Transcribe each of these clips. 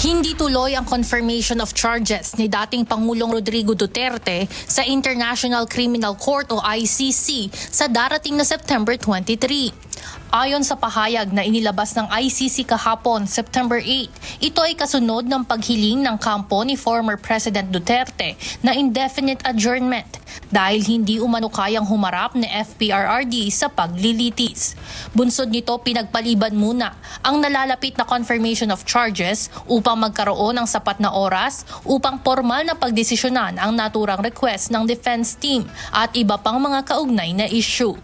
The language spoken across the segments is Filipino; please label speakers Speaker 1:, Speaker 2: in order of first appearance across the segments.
Speaker 1: Hindi tuloy ang confirmation of charges ni dating Pangulong Rodrigo Duterte sa International Criminal Court o ICC sa darating na September 23. Ayon sa pahayag na inilabas ng ICC kahapon, September 8, ito ay kasunod ng paghiling ng kampo ni former President Duterte na indefinite adjournment dahil hindi umano kayang humarap ni FPRRD sa paglilitis. Bunsod nito, pinagpaliban muna ang nalalapit na confirmation of charges upang magkaroon ng sapat na oras upang formal na pagdesisyonan ang naturang request ng defense team at iba pang mga kaugnay na issue.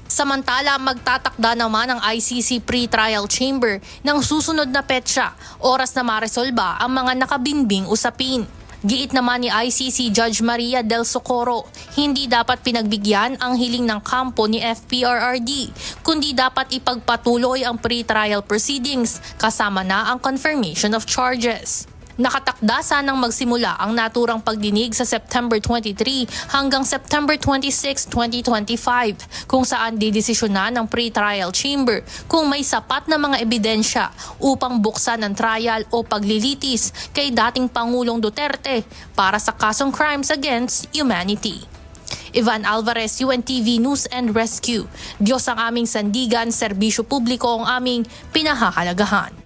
Speaker 1: Samantala, magtatakda naman ang ICC pre-trial chamber ng susunod na petsa, oras na maresolba ang mga nakabinbing usapin. Giit naman ni ICC Judge Maria del Socorro, hindi dapat pinagbigyan ang hiling ng kampo ni FPRRD, kundi dapat ipagpatuloy ang pre-trial proceedings kasama na ang confirmation of charges. Nakatakda sanang magsimula ang naturang pagdinig sa September 23 hanggang September 26, 2025 kung saan didesisyonan ng pre-trial chamber kung may sapat na mga ebidensya upang buksan ang trial o paglilitis kay dating Pangulong Duterte para sa kasong crimes against humanity. Ivan Alvarez, UNTV News and Rescue. Diyos ang aming sandigan, serbisyo publiko ang aming pinahahalagahan.